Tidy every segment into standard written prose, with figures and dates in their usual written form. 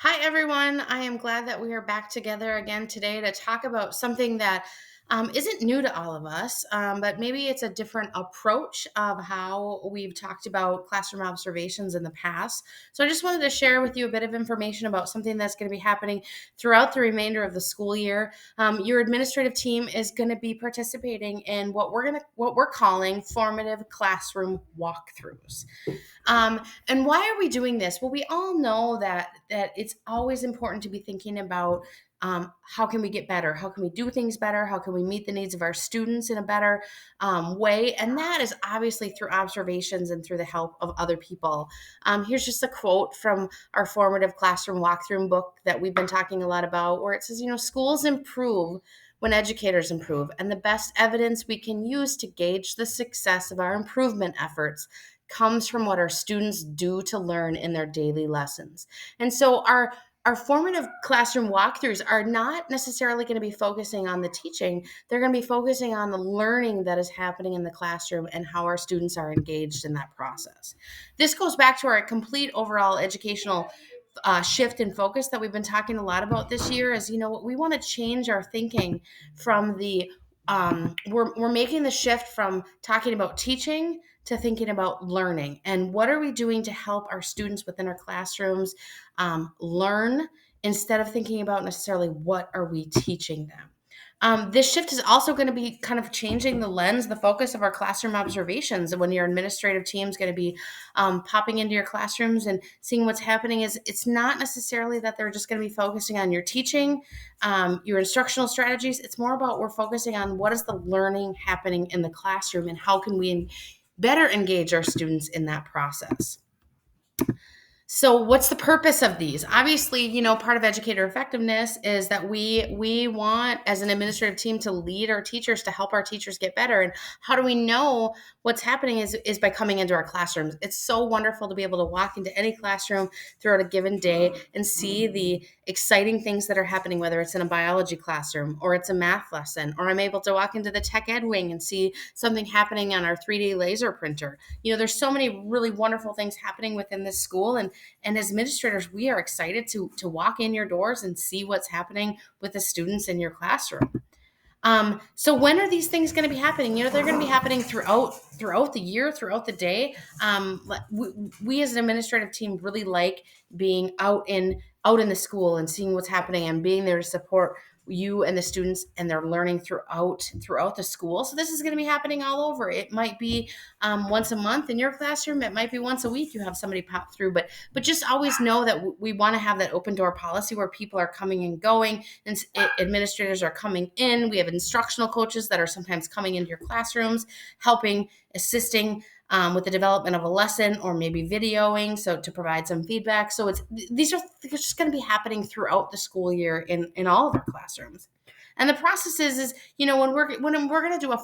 Hi, everyone. I am glad that we are back together again today to talk about something that isn't new to all of us, but maybe it's a different approach of how we've talked about classroom observations in the past. So, I just wanted to share with you a bit of information about something that's going to be happening throughout the remainder of the school year. Your administrative team is going to be participating in what we're calling formative classroom walkthroughs. And why are we doing this? Well, we all know that it's always important to be thinking about how can we get better? How can we do things better? How can we meet the needs of our students in a better way? And that is obviously through observations and through the help of other people. Here's just a quote from our formative classroom walkthrough book that we've been talking a lot about, where it says, schools improve when educators improve, and the best evidence we can use to gauge the success of our improvement efforts comes from what our students do to learn in their daily lessons. And so our formative classroom walkthroughs are not necessarily going to be focusing on the teaching. They're going to be focusing on the learning that is happening in the classroom and how our students are engaged in that process. This goes back to our complete overall educational shift in focus that we've been talking a lot about this year. Is we want to change our thinking from the we're making the shift from talking about teaching to thinking about learning, and what are we doing to help our students within our classrooms learn, instead of thinking about necessarily what are we teaching them. This shift is also going to be kind of changing the lens, the focus of our classroom observations. When your administrative team is going to be popping into your classrooms and seeing what's happening, is it's not necessarily that they're just going to be focusing on your teaching, your instructional strategies. It's more about we're focusing on what is the learning happening in the classroom and how can we better engage our students in that process. So what's the purpose of these? Obviously, part of educator effectiveness is that we want, as an administrative team, to lead our teachers, to help our teachers get better. And how do we know what's happening is by coming into our classrooms. It's so wonderful to be able to walk into any classroom throughout a given day and see the exciting things that are happening, whether it's in a biology classroom or it's a math lesson, or I'm able to walk into the tech ed wing and see something happening on our 3D laser printer. There's so many really wonderful things happening within this school, and as administrators, we are excited to walk in your doors and see what's happening with the students in your classroom. So when are these things going to be happening? They're going to be happening throughout the year, throughout the day. We as an administrative team really like being out in the school and seeing what's happening and being there to support you and the students and their learning throughout the school. So this is going to be happening all over. It might be once a month in your classroom. It might be once a week you have somebody pop through, but just always know that we want to have that open door policy where people are coming and going, and administrators are coming in. We have instructional coaches that are sometimes coming into your classrooms, helping, assisting with the development of a lesson, or maybe videoing, so to provide some feedback. So these are just going to be happening throughout the school year in all of our classrooms. And the process is when we're going to do a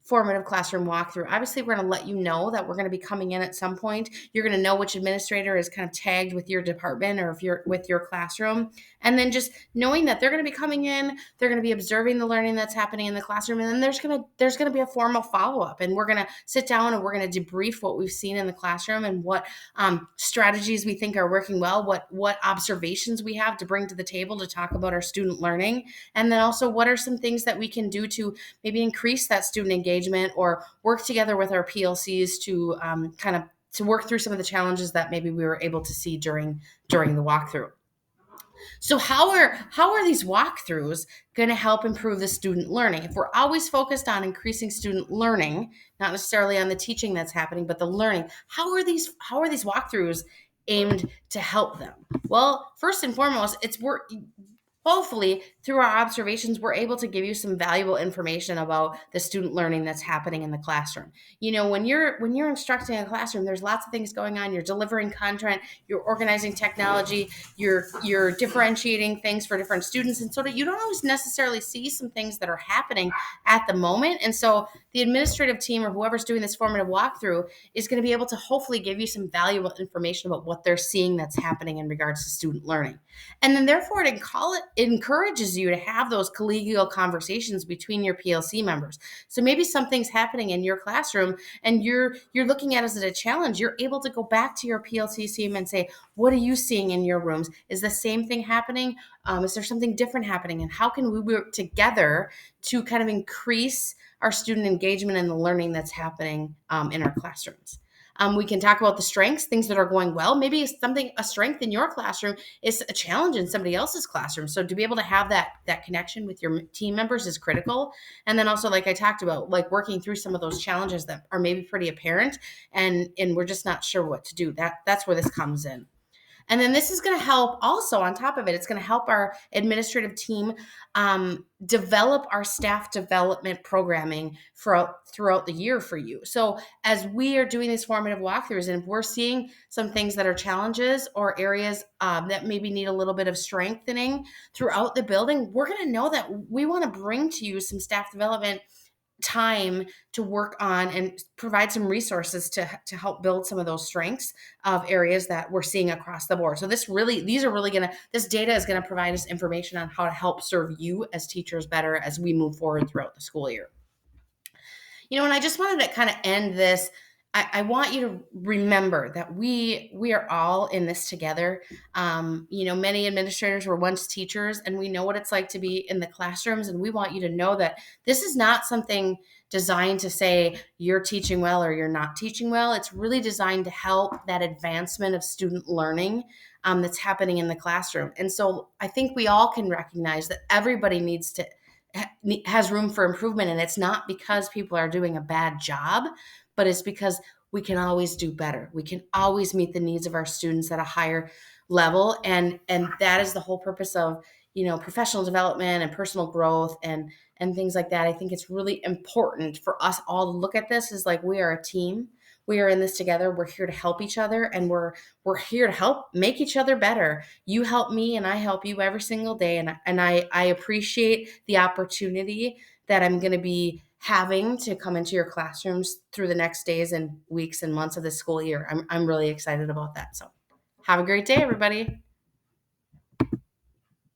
formative classroom walkthrough, obviously we're going to let you know that we're going to be coming in at some point. You're going to know which administrator is kind of tagged with your department or if you're with your classroom. And then just knowing that they're going to be coming in, they're going to be observing the learning that's happening in the classroom. And then there's going to be a formal follow-up, and we're going to sit down and we're going to debrief what we've seen in the classroom and what strategies we think are working well, what observations we have to bring to the table to talk about our student learning. And then also, what are some things that we can do to maybe increase that student engagement, or work together with our PLCs to kind of to work through some of the challenges that maybe we were able to see during the walkthrough. So how are these walkthroughs going to help improve the student learning? If we're always focused on increasing student learning, not necessarily on the teaching that's happening, but the learning, how are these walkthroughs aimed to help them? Well, first and foremost, hopefully through our observations, we're able to give you some valuable information about the student learning that's happening in the classroom. When you're instructing a classroom, there's lots of things going on. You're delivering content, you're organizing technology, you're differentiating things for different students, and so that you don't always necessarily see some things that are happening at the moment. And so the administrative team, or whoever's doing this formative walkthrough, is going to be able to hopefully give you some valuable information about what they're seeing that's happening in regards to student learning. And then therefore, encourages you to have those collegial conversations between your PLC members. So maybe something's happening in your classroom and you're looking at it as a challenge. You're able to go back to your PLC team and say, what are you seeing in your rooms? Is the same thing happening? Is there something different happening? And how can we work together to kind of increase our student engagement and the learning that's happening in our classrooms? We can talk about the strengths, things that are going well. Maybe a strength in your classroom is a challenge in somebody else's classroom. So to be able to have that connection with your team members is critical. And then also, like I talked about, like working through some of those challenges that are maybe pretty apparent, and we're just not sure what to do. That's where this comes in. And then this is going to help also on top of it, it's going to help our administrative team develop our staff development programming throughout the year for you. So as we are doing these formative walkthroughs and if we're seeing some things that are challenges or areas that maybe need a little bit of strengthening throughout the building, we're going to know that we want to bring to you some staff development time to work on and provide some resources to help build some of those strengths of areas that we're seeing across the board. So this data is going to provide us information on how to help serve you as teachers better as we move forward throughout the school year. And I just wanted to kind of end this. I want you to remember that we are all in this together. Many administrators were once teachers, and we know what it's like to be in the classrooms. And we want you to know that this is not something designed to say you're teaching well or you're not teaching well. It's really designed to help that advancement of student learning that's happening in the classroom. And so I think we all can recognize that everybody has room for improvement, and it's not because people are doing a bad job, but it's because we can always do better. We can always meet the needs of our students at a higher level, and that is the whole purpose of professional development and personal growth and things like that. I think it's really important for us all to look at this as like we are a team. We are in this together. We're here to help each other, and we're here to help make each other better. You help me, and I help you every single day. And I appreciate the opportunity that I'm going to be having to come into your classrooms through the next days and weeks and months of the school year. I'm really excited about that. So have a great day, everybody.